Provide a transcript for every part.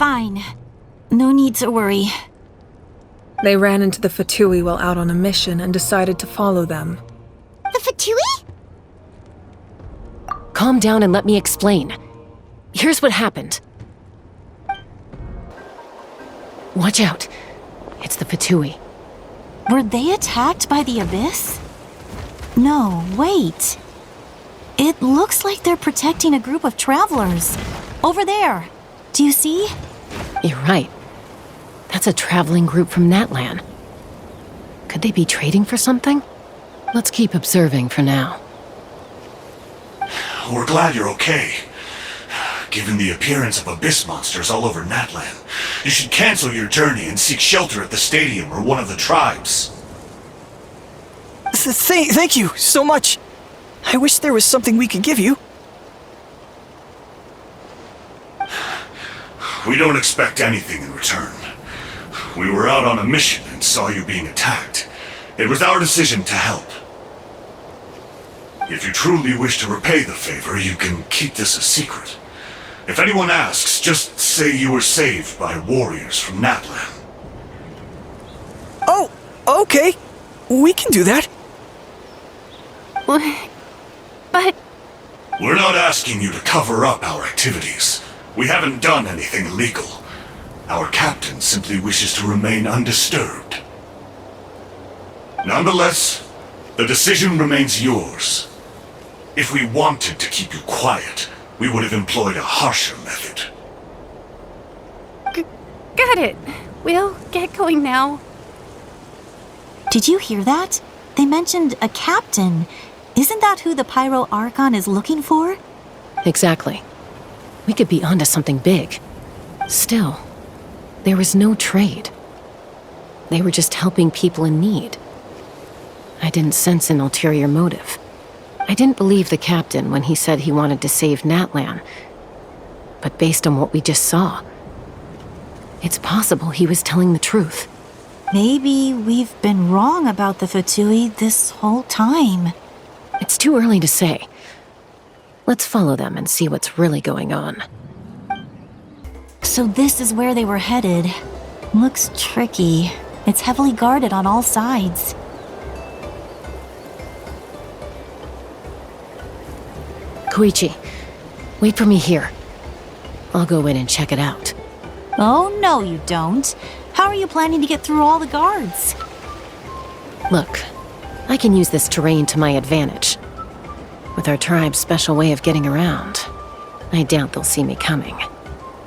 fine. No need to worry. They ran into the Fatui while out on a mission and decided to follow them. The Fatui? Calm down and let me explain. Here's what happened. Watch out. It's the Fatui. Were they attacked by the Abyss? No, wait. It looks like they're protecting a group of travelers. Over there. Do you see? You're right. That's a traveling group from Natlan. Could they be trading for something? Let's keep observing for now. We're glad you're okay. Given the appearance of abyss monsters all over Natlan, you should cancel your journey and seek shelter at the stadium or one of the tribes. Thank you so much. I wish there was something we could give you. We don't expect anything in return. We were out on a mission and saw you being attacked. It was our decision to help. If you truly wish to repay the favor, you can keep this a secret. If anyone asks, just say you were saved by warriors from Natlan. Oh, okay. We can do that. But... We're not asking you to cover up our activities. We haven't done anything illegal. Our captain simply wishes to remain undisturbed. Nonetheless, the decision remains yours. If we wanted to keep you quiet, we would have employed a harsher method. Got it. We'll get going now. Did you hear that? They mentioned a captain. Isn't that who the Pyro Archon is looking for? Exactly. We could be onto something big. Still, there was no trade. They were just helping people in need. I didn't sense an ulterior motive. I didn't believe the captain when he said he wanted to save Natlan. But based on what we just saw, it's possible he was telling the truth. Maybe we've been wrong about the Fatui this whole time. It's too early to say. Let's follow them and see what's really going on. So this is where they were headed. Looks tricky. It's heavily guarded on all sides. Koichi, wait for me here. I'll go in and check it out. Oh, no you don't. How are you planning to get through all the guards? Look, I can use this terrain to my advantage. With our tribe's special way of getting around, I doubt they'll see me coming.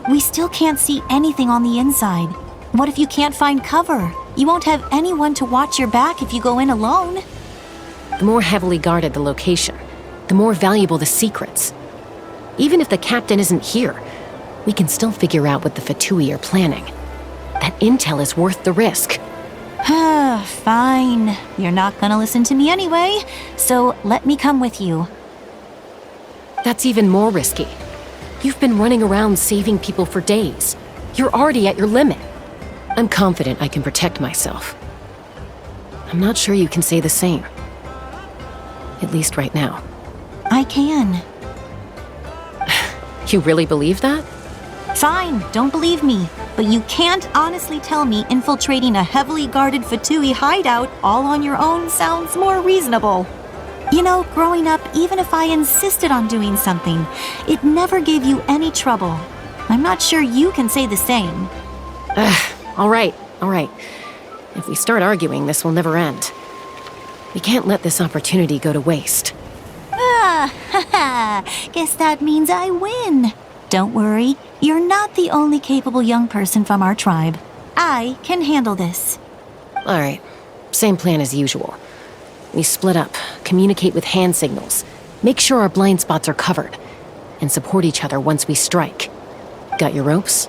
We still can't see anything on the inside. What if you can't find cover? You won't have anyone to watch your back if you go in alone. The more heavily guarded the location, the more valuable the secrets. Even if the captain isn't here, we can still figure out what the Fatui are planning. That intel is worth the risk. Fine. You're not gonna listen to me anyway, so let me come with you. That's even more risky. You've been running around saving people for days. You're already at your limit. I'm confident I can protect myself. I'm not sure you can say the same. At least right now. I can. You really believe that? Fine, don't believe me. But you can't honestly tell me infiltrating a heavily guarded Fatui hideout all on your own sounds more reasonable. You know, growing up, even if I insisted on doing something, it never gave you any trouble. I'm not sure you can say the same. All right. If we start arguing, this will never end. We can't let this opportunity go to waste. Guess that means I win. Don't worry, you're not the only capable young person from our tribe. I can handle this. All right, same plan as usual. We split up, communicate with hand signals, make sure our blind spots are covered, and support each other once we strike. Got your ropes?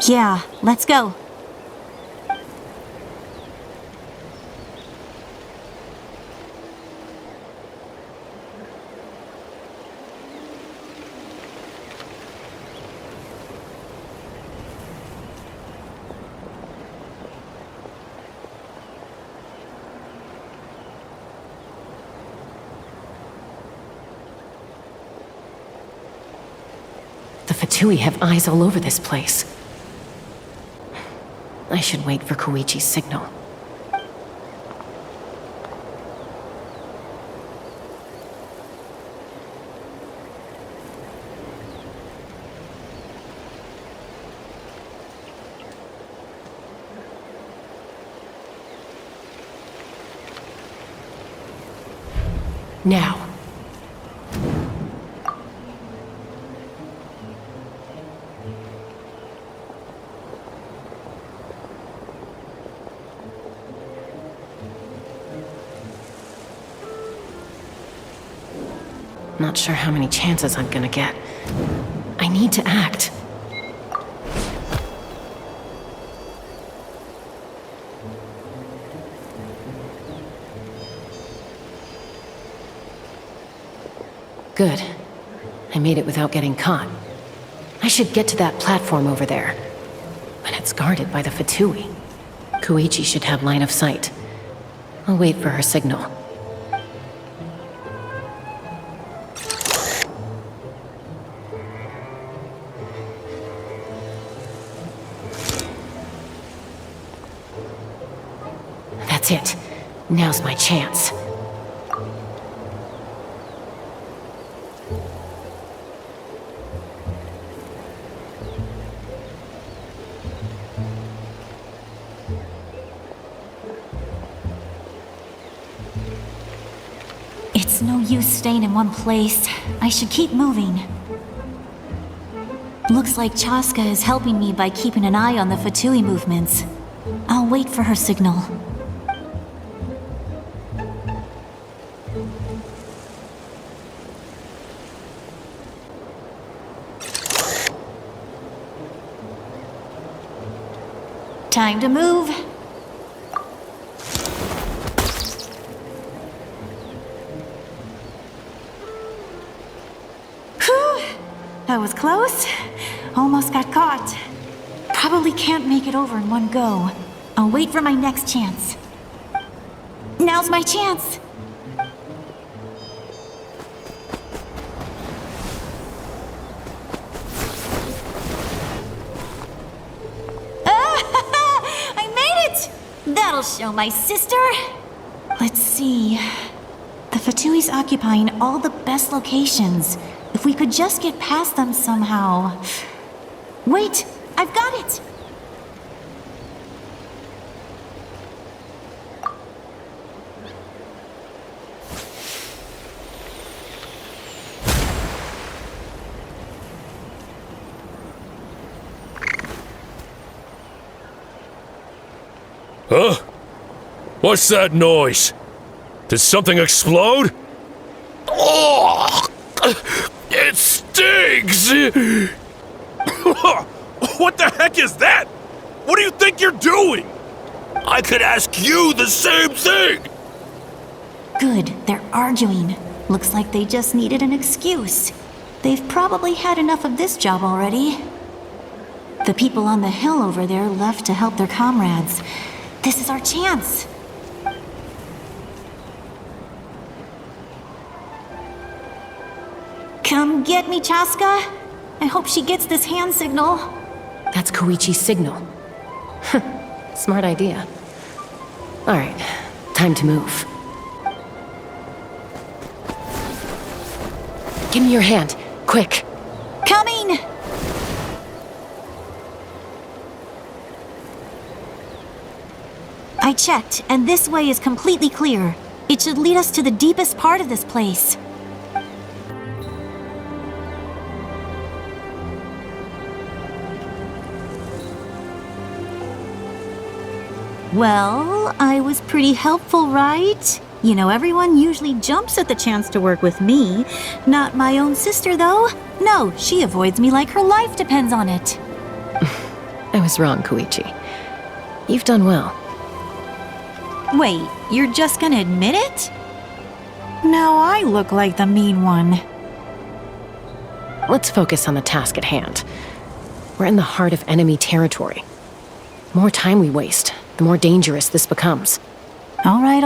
Yeah, let's go. Fatui have eyes all over this place. I should wait for Koichi's signal. Now. Not sure how many chances I'm gonna get. I need to act. Good. I made it without getting caught. I should get to that platform over there. But it's guarded by the Fatui. Koichi should have line of sight. I'll wait for her signal. That's it. Now's my chance. It's no use staying in one place. I should keep moving. Looks like Chaska is helping me by keeping an eye on the Fatui movements. I'll wait for her signal. Time to move. Whew! That was close. Almost got caught. Probably can't make it over in one go. I'll wait for my next chance. Now's my chance. That'll show my sister. Let's see. The Fatui's occupying all the best locations. If we could just get past them somehow. Wait, I've got it. Huh? What's that noise? Did something explode? Oh! It stings! What the heck is that? What do you think you're doing? I could ask you the same thing! Good, they're arguing. Looks like they just needed an excuse. They've probably had enough of this job already. The people on the hill over there left to help their comrades. This is our chance. Come get me, Chaska. I hope she gets this hand signal. That's Koichi's signal. Smart idea. Alright, time to move. Give me your hand, quick. Coming! I checked, and this way is completely clear. It should lead us to the deepest part of this place. Well, I was pretty helpful, right? You know, everyone usually jumps at the chance to work with me. Not my own sister, though. No, she avoids me like her life depends on it. I was wrong, Koichi. You've done well. Wait, you're just gonna admit it? Now I look like the mean one. Let's focus on the task at hand. We're in the heart of enemy territory. The more time we waste, the more dangerous this becomes. All right.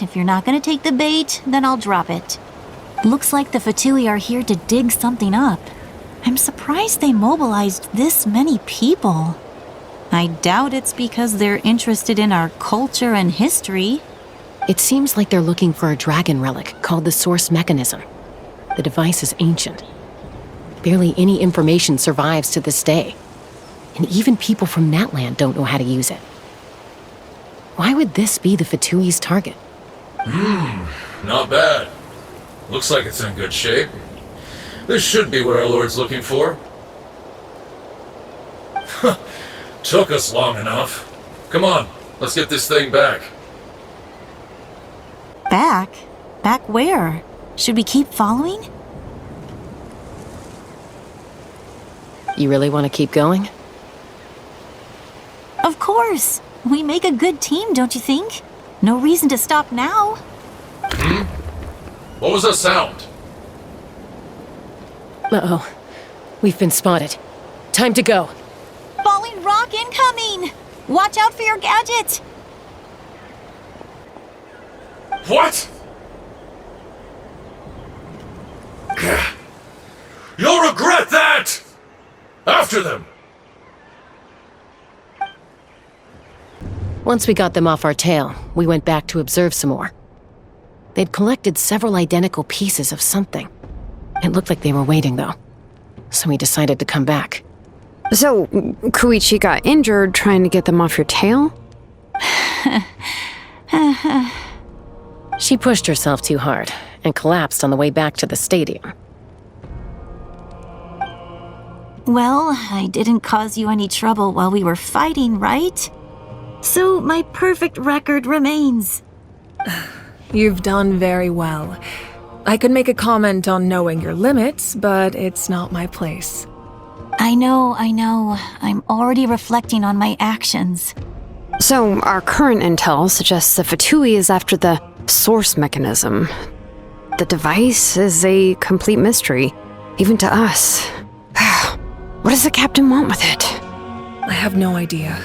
If you're not gonna take the bait, then I'll drop it. Looks like the Fatui are here to dig something up. I'm surprised they mobilized this many people. I doubt it's because they're interested in our culture and history. It seems like they're looking for a dragon relic called the Source Mechanism. The device is ancient. Barely any information survives to this day. And even people from Natland don't know how to use it. Why would this be the Fatui's target? Not bad. Looks like it's in good shape. This should be what our Lord's looking for. Took us long enough. Come on, let's get this thing back. Back? Back where? Should we keep following? You really want to keep going? Of course. We make a good team, don't you think? No reason to stop now. What was that sound? Uh-oh. We've been spotted. Time to go. Falling rock incoming! Watch out for your gadget! What? You'll regret that! After them! Once we got them off our tail, we went back to observe some more. They'd collected several identical pieces of something. It looked like they were waiting, though. So we decided to come back. So, Koichi got injured trying to get them off your tail? She pushed herself too hard and collapsed on the way back to the stadium. Well, I didn't cause you any trouble while we were fighting, right? So my perfect record remains. You've done very well. I could make a comment on knowing your limits, but it's not my place. I know. I'm already reflecting on my actions. So, our current intel suggests the Fatui is after the Source Mechanism. The device is a complete mystery, even to us. What does the captain want with it? I have no idea.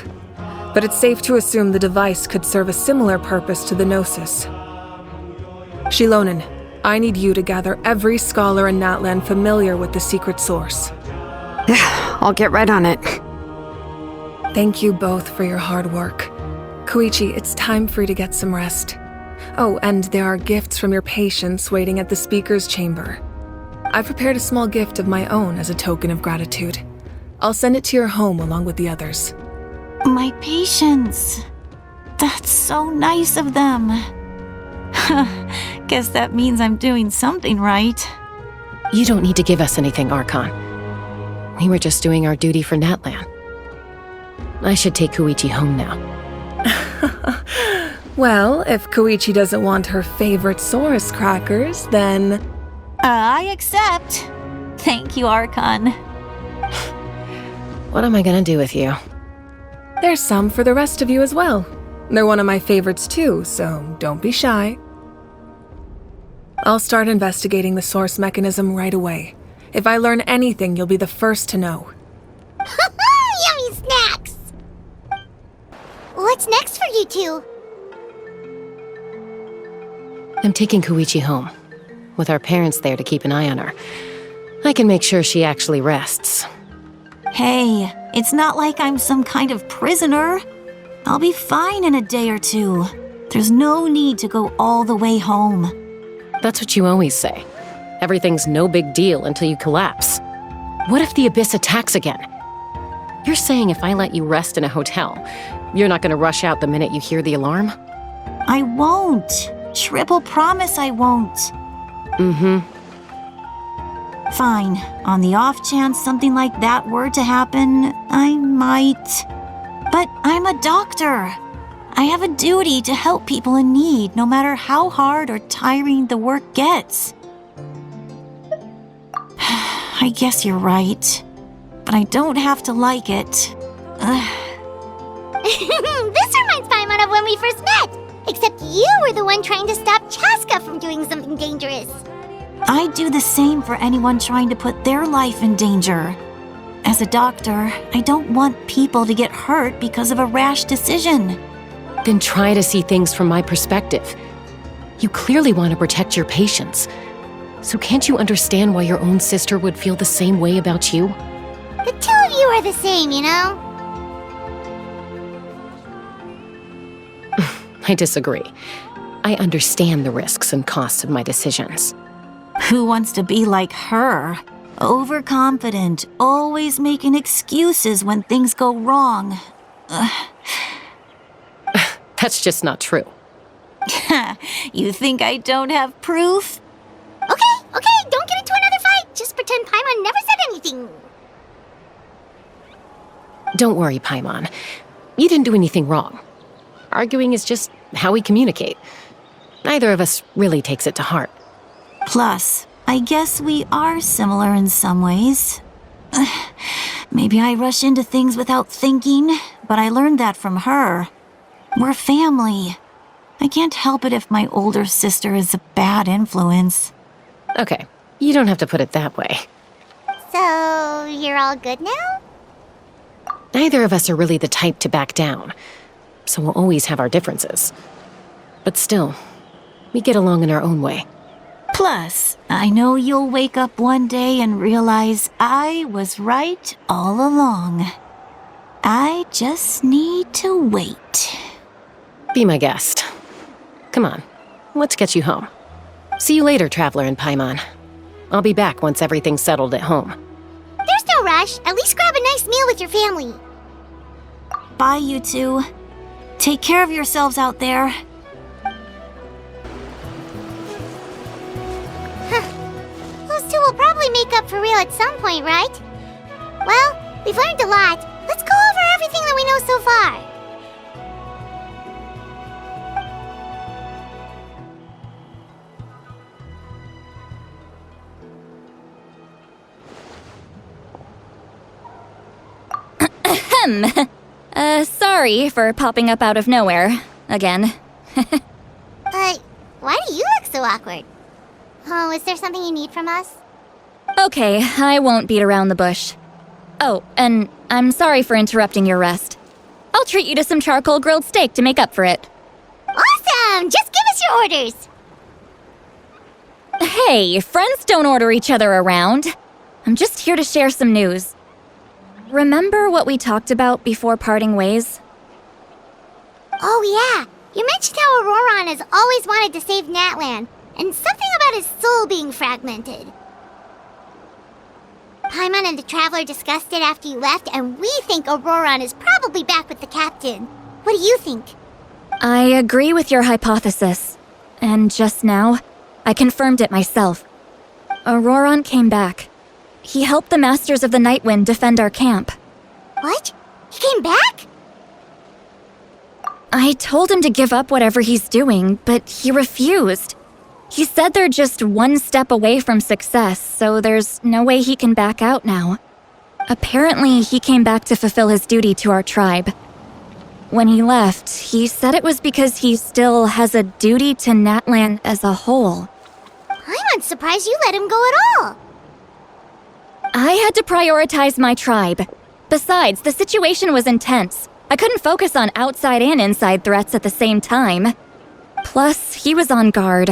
But it's safe to assume the device could serve a similar purpose to the Gnosis. Shilonen, I need you to gather every scholar in Natland familiar with the secret source. I'll get right on it. Thank you both for your hard work. Koichi, it's time for you to get some rest. Oh, and there are gifts from your patients waiting at the speaker's chamber. I've prepared a small gift of my own as a token of gratitude. I'll send it to your home along with the others. My patience. That's so nice of them. Guess that means I'm doing something right. You don't need to give us anything, Archon. We were just doing our duty for Natland. I should take Koichi home now. Well, if Koichi doesn't want her favorite Saurus crackers, then... I accept. Thank you, Archon. What am I gonna do with you? There's some for the rest of you as well. They're one of my favorites too, so don't be shy. I'll start investigating the Source Mechanism right away. If I learn anything, you'll be the first to know. Yummy snacks! What's next for you two? I'm taking Koichi home. With our parents there to keep an eye on her, I can make sure she actually rests. Hey, it's not like I'm some kind of prisoner. I'll be fine in a day or two. There's no need to go all the way home. That's what you always say. Everything's no big deal until you collapse. What if the Abyss attacks again? You're saying if I let you rest in a hotel, you're not gonna rush out the minute you hear the alarm? I won't. Triple promise I won't. Fine. On the off chance something like that were to happen, I might. But I'm a doctor. I have a duty to help people in need, no matter how hard or tiring the work gets. I guess you're right. But I don't have to like it. This reminds Paimon of when we first met. Except you were the one trying to stop Chaska from doing something dangerous. I'd do the same for anyone trying to put their life in danger. As a doctor, I don't want people to get hurt because of a rash decision. Then try to see things from my perspective. You clearly want to protect your patients. So can't you understand why your own sister would feel the same way about you? The two of you are the same, you know? I disagree. I understand the risks and costs of my decisions. Who wants to be like her? Overconfident, always making excuses when things go wrong. That's just not true. You think I don't have proof? Okay, don't get into another fight. Just pretend Paimon never said anything. Don't worry, Paimon. You didn't do anything wrong. Arguing is just how we communicate. Neither of us really takes it to heart. Plus, I guess we are similar in some ways. Maybe I rush into things without thinking, but I learned that from her. We're family. I can't help it if my older sister is a bad influence. Okay, you don't have to put it that way. So, you're all good now? Neither of us are really the type to back down, so we'll always have our differences. But still, we get along in our own way. Plus, I know you'll wake up one day and realize I was right all along. I just need to wait. Be my guest. Come on, let's get you home. See you later, Traveler and Paimon. I'll be back once everything's settled at home. There's no rush. At least grab a nice meal with your family. Bye, you two. Take care of yourselves out there. Those two will probably make up for real at some point, right? Well, we've learned a lot. Let's go over everything that we know so far. Sorry for popping up out of nowhere. Again. Why do you look so awkward? Oh, is there something you need from us? Okay, I won't beat around the bush. Oh, and I'm sorry for interrupting your rest. I'll treat you to some charcoal grilled steak to make up for it. Awesome! Just give us your orders! Hey, friends don't order each other around. I'm just here to share some news. Remember what we talked about before parting ways? Oh yeah, you mentioned how Auroron has always wanted to save Natlan, and something about his soul being fragmented. Paimon and the Traveler discussed it after you left, and we think Auroron is probably back with the captain. What do you think? I agree with your hypothesis. And just now, I confirmed it myself. Auroron came back. He helped the Masters of the Nightwind defend our camp. What? He came back? I told him to give up whatever he's doing, but he refused. He said they're just one step away from success, so there's no way he can back out now. Apparently, he came back to fulfill his duty to our tribe. When he left, he said it was because he still has a duty to Natlan as a whole. I'm not surprised you let him go at all. I had to prioritize my tribe. Besides, the situation was intense. I couldn't focus on outside and inside threats at the same time. Plus, he was on guard.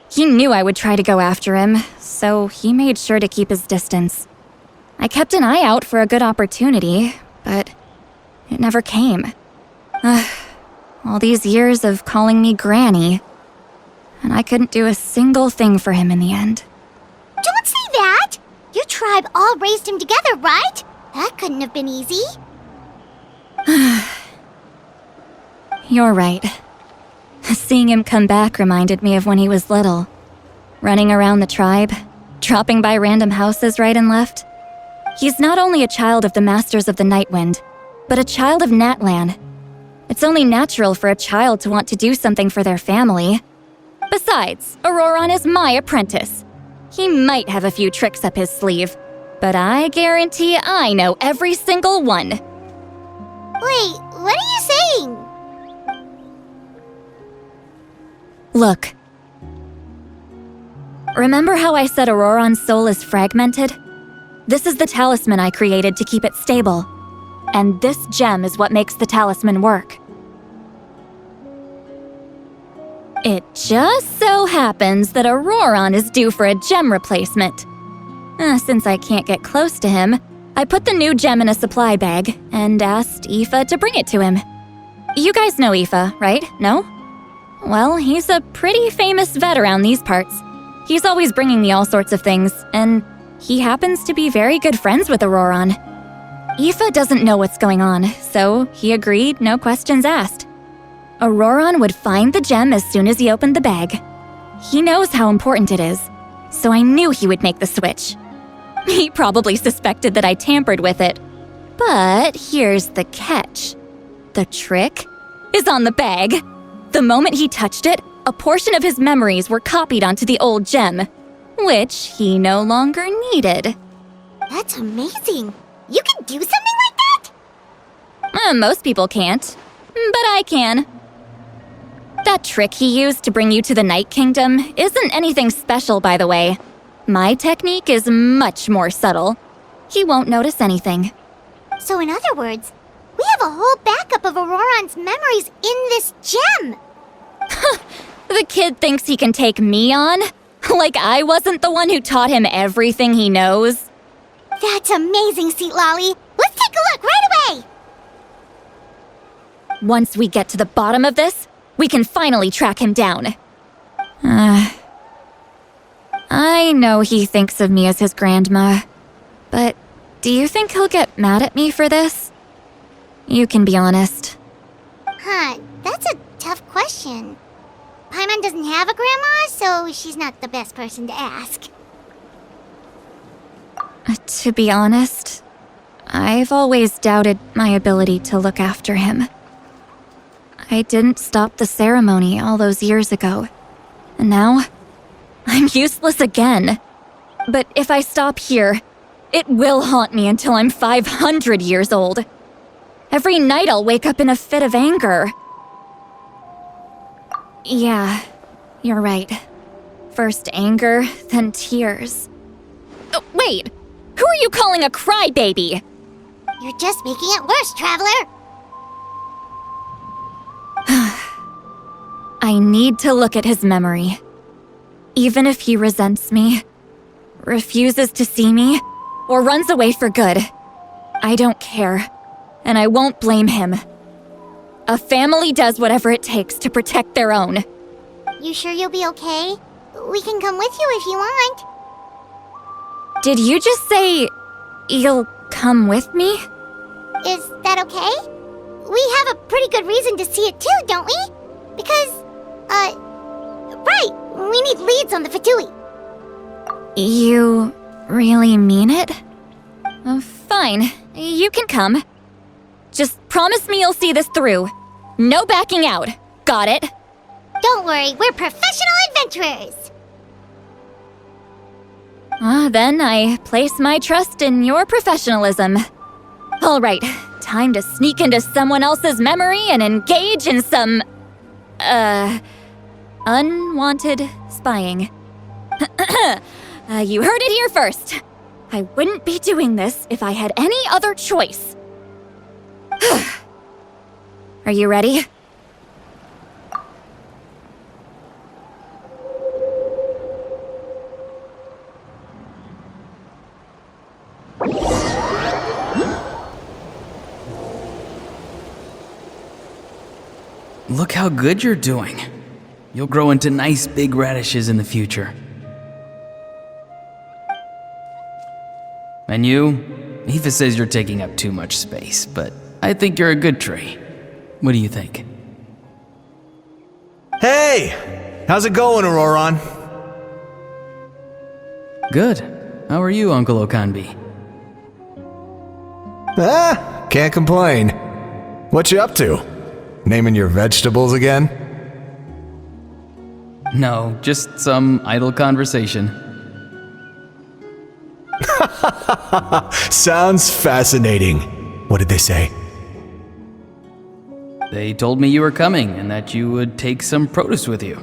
He knew I would try to go after him, so he made sure to keep his distance. I kept an eye out for a good opportunity, but it never came. All these years of calling me Granny, and I couldn't do a single thing for him in the end. Don't say that! Your tribe all raised him together, right? That couldn't have been easy. You're right. Seeing him come back reminded me of when he was little. Running around the tribe, dropping by random houses right and left. He's not only a child of the Masters of the Nightwind, but a child of Natlan. It's only natural for a child to want to do something for their family. Besides, Auroron is my apprentice. He might have a few tricks up his sleeve, but I guarantee I know every single one. Wait, what are you saying? Look. Remember how I said Auroron's soul is fragmented? This is the talisman I created to keep it stable. And this gem is what makes the talisman work. It just so happens that Auroron is due for a gem replacement. Since I can't get close to him, I put the new gem in a supply bag and asked Aoife to bring it to him. You guys know Aoife, right? No? Well, he's a pretty famous vet around these parts. He's always bringing me all sorts of things, and he happens to be very good friends with Auroron. Aoife doesn't know what's going on, so he agreed, no questions asked. Auroron would find the gem as soon as he opened the bag. He knows how important it is, so I knew he would make the switch. He probably suspected that I tampered with it. But here's the catch. The trick is on the bag. The moment he touched it, a portion of his memories were copied onto the old gem, which he no longer needed. That's amazing. You can do something like that? Most people can't, but I can. That trick he used to bring you to the Night Kingdom isn't anything special, by the way. My technique is much more subtle. He won't notice anything. So in other words, we have a whole backup of Auroron's memories in this gem! The kid thinks he can take me on? Like I wasn't the one who taught him everything he knows? That's amazing, Seat Lolly! Let's take a look right away! Once we get to the bottom of this, we can finally track him down. I know he thinks of me as his grandma, but do you think he'll get mad at me for this? You can be honest. That's a tough question. Paimon doesn't have a grandma, so she's not the best person to ask. To be honest, I've always doubted my ability to look after him. I didn't stop the ceremony all those years ago, and now I'm useless again. But if I stop here, it will haunt me until I'm 500 years old. Every night I'll wake up in a fit of anger. Yeah, you're right. First anger, then tears. Oh, wait! Who are you calling a crybaby? You're just making it worse, Traveler! I need to look at his memory. Even if he resents me, refuses to see me, or runs away for good, I don't care, and I won't blame him. A family does whatever it takes to protect their own. You sure you'll be okay? We can come with you if you want. Did you just say you'll come with me? Is that okay? We have a pretty good reason to see it too, don't we? Because, right, we need leads on the Fatui. You really mean it? Fine, you can come. Just promise me you'll see this through. No backing out. Got it? Don't worry, we're professional adventurers. Then I place my trust in your professionalism. All right, time to sneak into someone else's memory and engage in some, unwanted spying. You heard it here first. I wouldn't be doing this if I had any other choice. Are you ready? Look how good you're doing. You'll grow into nice big radishes in the future. And you? Aoife says you're taking up too much space, but I think you're a good tree. What do you think? Hey! How's it going, Auroron? Good. How are you, Uncle Okanbi? Can't complain. What you up to? Naming your vegetables again? No, just some idle conversation. Sounds fascinating. What did they say? They told me you were coming and that you would take some produce with you.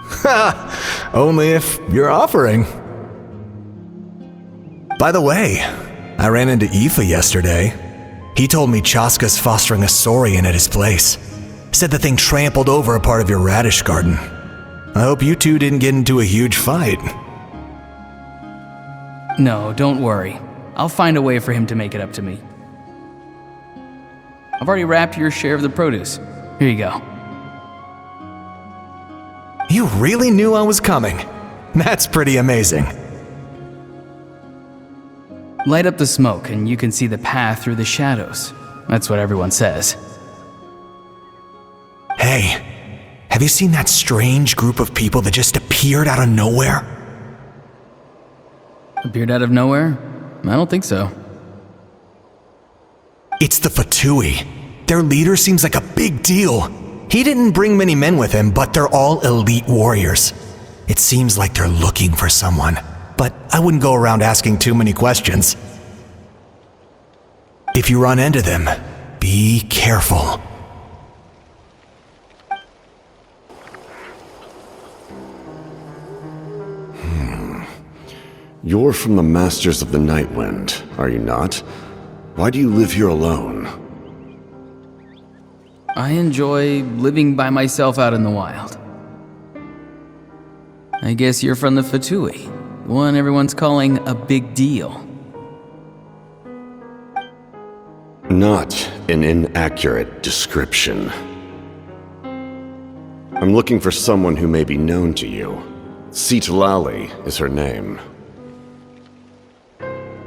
Ha! Only if you're offering. By the way, I ran into Aoife yesterday. He told me Chaska's fostering a Saurian at his place. Said the thing trampled over a part of your radish garden. I hope you two didn't get into a huge fight. No, don't worry. I'll find a way for him to make it up to me. I've already wrapped your share of the produce. Here you go. You really knew I was coming. That's pretty amazing. Light up the smoke and you can see the path through the shadows. That's what everyone says. Hey, have you seen that strange group of people that just appeared out of nowhere? Appeared out of nowhere? I don't think so. It's the Fatui. Their leader seems like a big deal. He didn't bring many men with him, but they're all elite warriors. It seems like they're looking for someone, but I wouldn't go around asking too many questions. If you run into them, be careful. You're from the Masters of the Nightwind, are you not? Why do you live here alone? I enjoy living by myself out in the wild. I guess you're from the Fatui, the one everyone's calling a big deal. Not an inaccurate description. I'm looking for someone who may be known to you. Citlali is her name.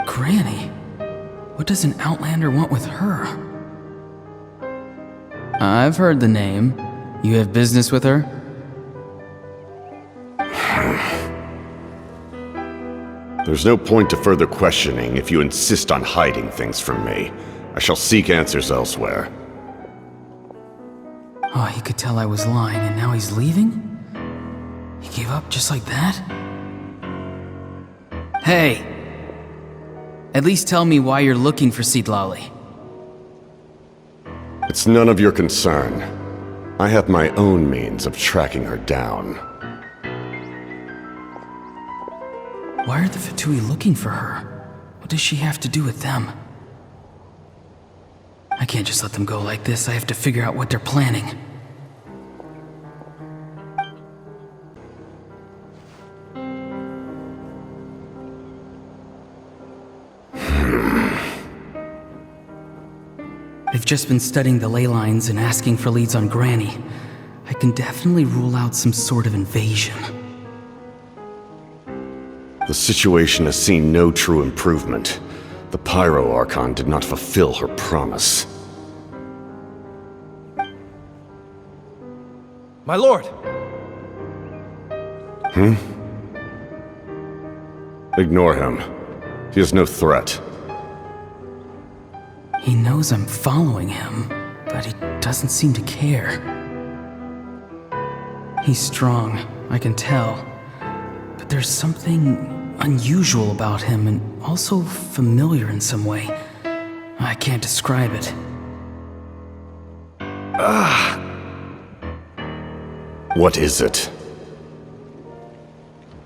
Granny? What does an Outlander want with her? I've heard the name. You have business with her? There's no point to further questioning if you insist on hiding things from me. I shall seek answers elsewhere. Oh, he could tell I was lying and now he's leaving? He gave up just like that? Hey! At least tell me why you're looking for Citlali. It's none of your concern. I have my own means of tracking her down. Why are the Fatui looking for her? What does she have to do with them? I can't just let them go like this. I have to figure out what they're planning. I've just been studying the ley lines and asking for leads on Granny. I can definitely rule out some sort of invasion. The situation has seen no true improvement. The Pyro Archon did not fulfill her promise. My lord! Ignore him. He is no threat. He knows I'm following him, but he doesn't seem to care. He's strong, I can tell. But there's something unusual about him and also familiar in some way. I can't describe it. What is it?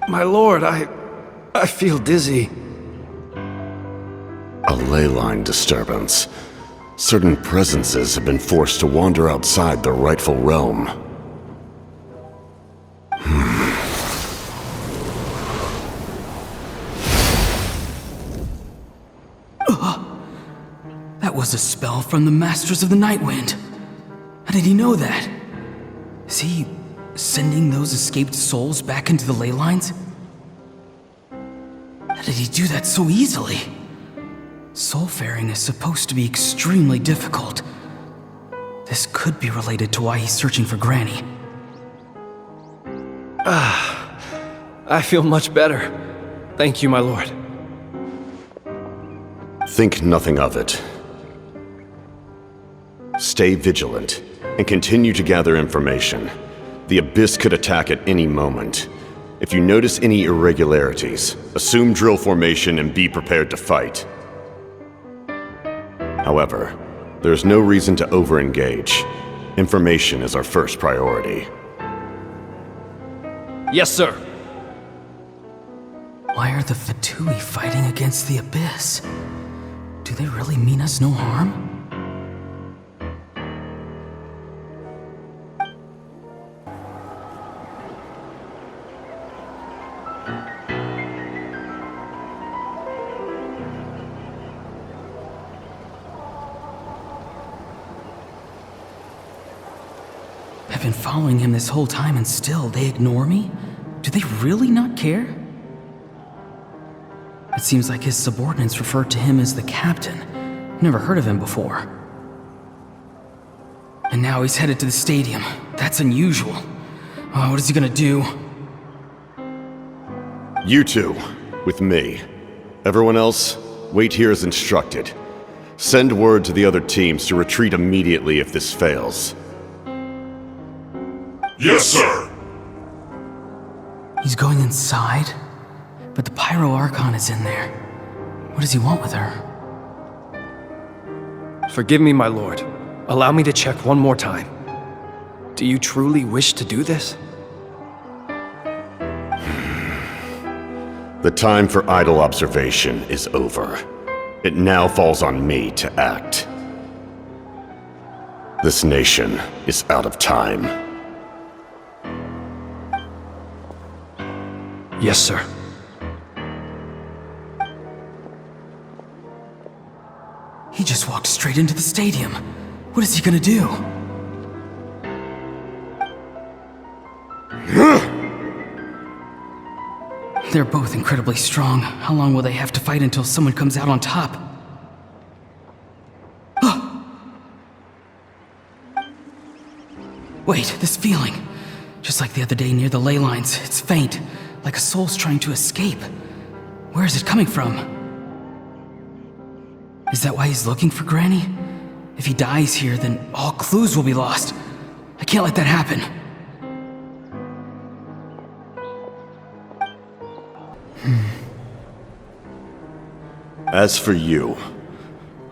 My lord, I feel dizzy. A ley line disturbance. Certain presences have been forced to wander outside their rightful realm. That was a spell from the Masters of the Nightwind. How did he know that? Is he sending those escaped souls back into the ley lines? How did he do that so easily? Soulfaring is supposed to be extremely difficult. This could be related to why he's searching for Granny. I feel much better. Thank you, my lord. Think nothing of it. Stay vigilant and continue to gather information. The Abyss could attack at any moment. If you notice any irregularities, assume drill formation and be prepared to fight. However, there's no reason to over-engage. Information is our first priority. Yes, sir. Why are the Fatui fighting against the Abyss? Do they really mean us no harm? I've been following him this whole time and still they ignore me? Do they really not care? It seems like his subordinates refer to him as the captain. Never heard of him before. And now he's headed to the stadium. That's unusual. Oh, what is he gonna do? You two, with me. Everyone else, wait here as instructed. Send word to the other teams to retreat immediately if this fails. Yes, sir. He's going inside? But the Pyro Archon is in there. What does he want with her? Forgive me, my lord. Allow me to check one more time. Do you truly wish to do this? The time for idle observation is over. It now falls on me to act. This nation is out of time. Yes, sir. He just walked straight into the stadium. What is he gonna do? They're both incredibly strong. How long will they have to fight until someone comes out on top? Wait, this feeling. Just like the other day near the ley lines, it's faint, like a soul's trying to escape. Where is it coming from? Is that why he's looking for Granny? If he dies here, then all clues will be lost. I can't let that happen. As for you,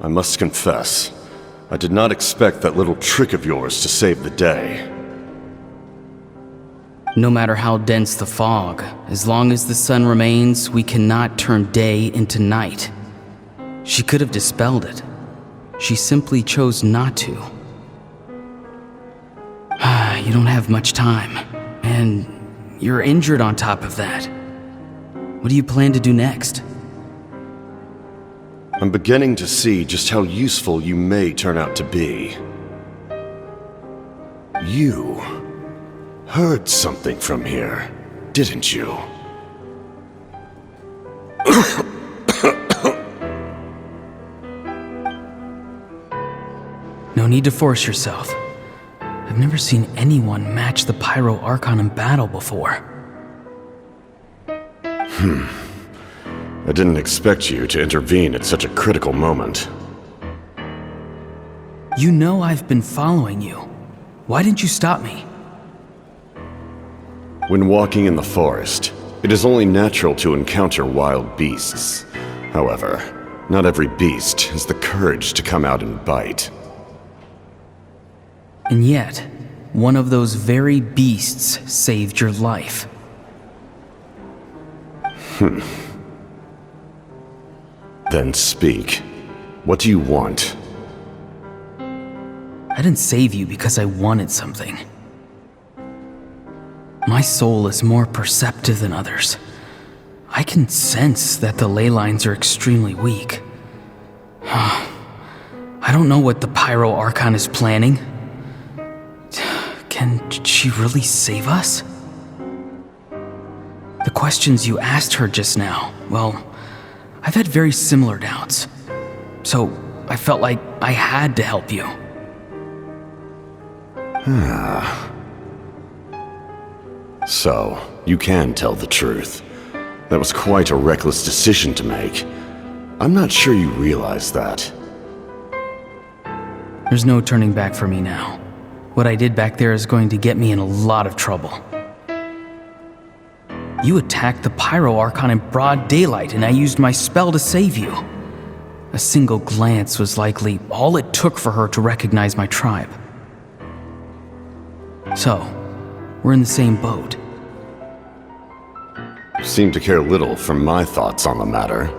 I must confess, I did not expect that little trick of yours to save the day. No matter how dense the fog, as long as the sun remains, we cannot turn day into night. She could have dispelled it. She simply chose not to. You don't have much time, and you're injured on top of that. What do you plan to do next? I'm beginning to see just how useful you may turn out to be. You heard something from here, didn't you? No need to force yourself. I've never seen anyone match the Pyro Archon in battle before. I didn't expect you to intervene at such a critical moment. You know I've been following you. Why didn't you stop me? When walking in the forest, it is only natural to encounter wild beasts. However, not every beast has the courage to come out and bite. And yet, one of those very beasts saved your life. Then speak. What do you want? I didn't save you because I wanted something. My soul is more perceptive than others. I can sense that the ley lines are extremely weak. I don't know what the Pyro Archon is planning. Can she really save us? The questions you asked her just now, well, I've had very similar doubts. So I felt like I had to help you. So, you can tell the truth. That was quite a reckless decision to make. I'm not sure you realize that. There's no turning back for me now. What I did back there is going to get me in a lot of trouble. You attacked the Pyro Archon in broad daylight, and I used my spell to save you. A single glance was likely all it took for her to recognize my tribe. So, we're in the same boat. You seem to care little for my thoughts on the matter.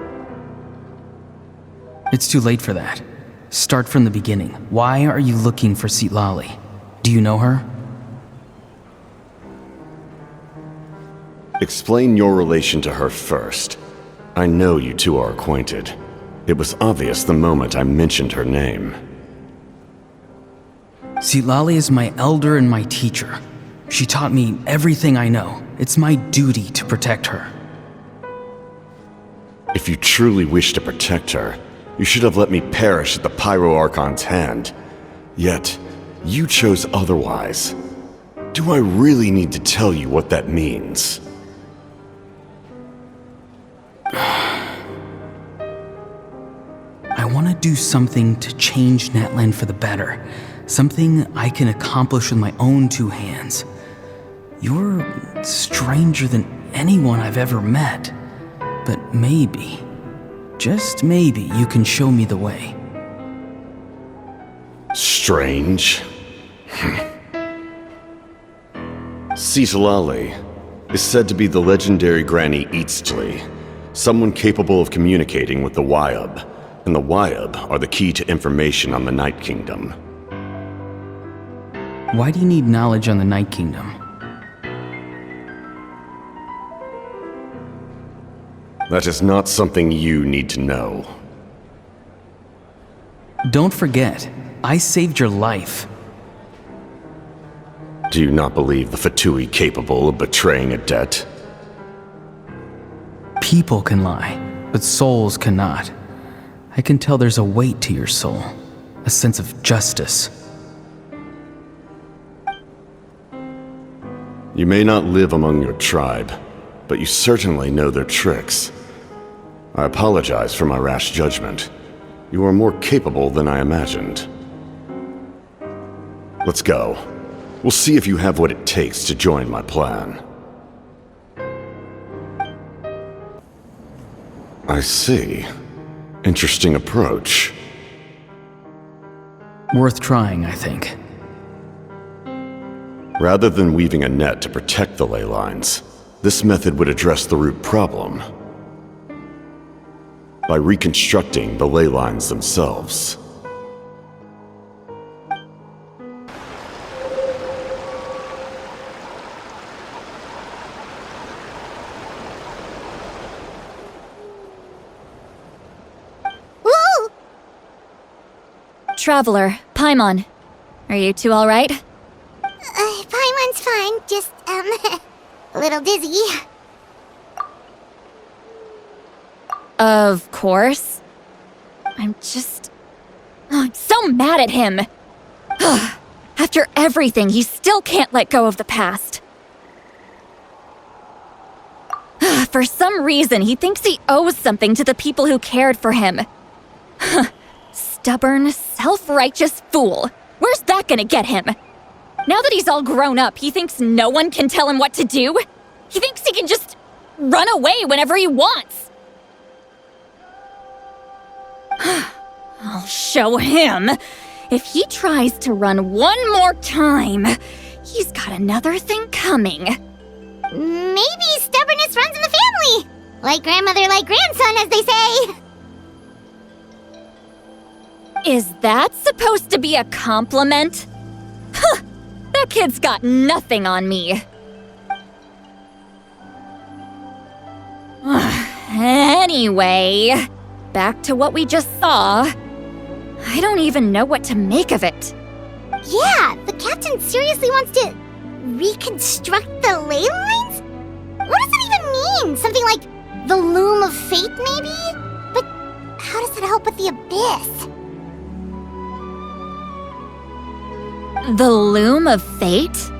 It's too late for that. Start from the beginning. Why are you looking for Citlali? Do you know her? Explain your relation to her first. I know you two are acquainted. It was obvious the moment I mentioned her name. Citlali is my elder and my teacher. She taught me everything I know. It's my duty to protect her. If you truly wish to protect her, you should have let me perish at the Pyro Archon's hand. Yet, you chose otherwise. Do I really need to tell you what that means? I want to do something to change Natlan for the better. Something I can accomplish with my own two hands. You're stranger than anyone I've ever met. But maybe, just maybe, you can show me the way. Strange? Citlali is said to be the legendary Granny Eastly, someone capable of communicating with the Wyub, and the Wyub are the key to information on the Night Kingdom. Why do you need knowledge on the Night Kingdom? That is not something you need to know. Don't forget, I saved your life. Do you not believe the Fatui capable of betraying a debt? People can lie, but souls cannot. I can tell there's a weight to your soul, a sense of justice. You may not live among your tribe, but you certainly know their tricks. I apologize for my rash judgment. You are more capable than I imagined. Let's go. We'll see if you have what it takes to join my plan. I see. Interesting approach. Worth trying, I think. Rather than weaving a net to protect the ley lines, this method would address the root problem by reconstructing the ley lines themselves. Woo! Traveler, Paimon. Are you two alright? Paimon's fine, just, a little dizzy. Of course. I'm so mad at him. After everything, he still can't let go of the past. For some reason, he thinks he owes something to the people who cared for him. Stubborn, self-righteous fool. Where's that gonna get him? Now that he's all grown up, he thinks no one can tell him what to do? He thinks he can just run away whenever he wants. I'll show him. If he tries to run one more time, he's got another thing coming. Maybe stubbornness runs in the family. Like grandmother, like grandson, as they say. Is that supposed to be a compliment? That kid's got nothing on me. Anyway, back to what we just saw. I don't even know what to make of it. Yeah, the captain seriously wants to reconstruct the ley lines? What does it even mean? Something like the loom of fate, maybe? But how does that help with the abyss? The loom of fate?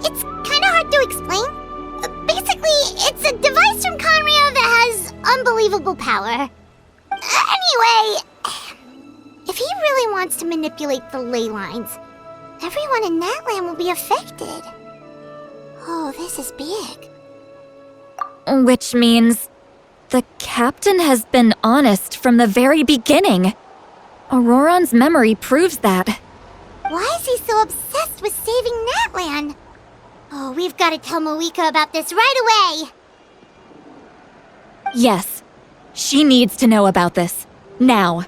It's kinda hard to explain. Basically, it's a device from Conrio that has unbelievable power. Anyway, if he really wants to manipulate the ley lines, everyone in Natlan will be affected. Oh, this is big. Which means the captain has been honest from the very beginning. Auroron's memory proves that. Why is he so obsessed with saving Natlan? Oh, we've got to tell Moeka about this right away. Yes, she needs to know about this. Now.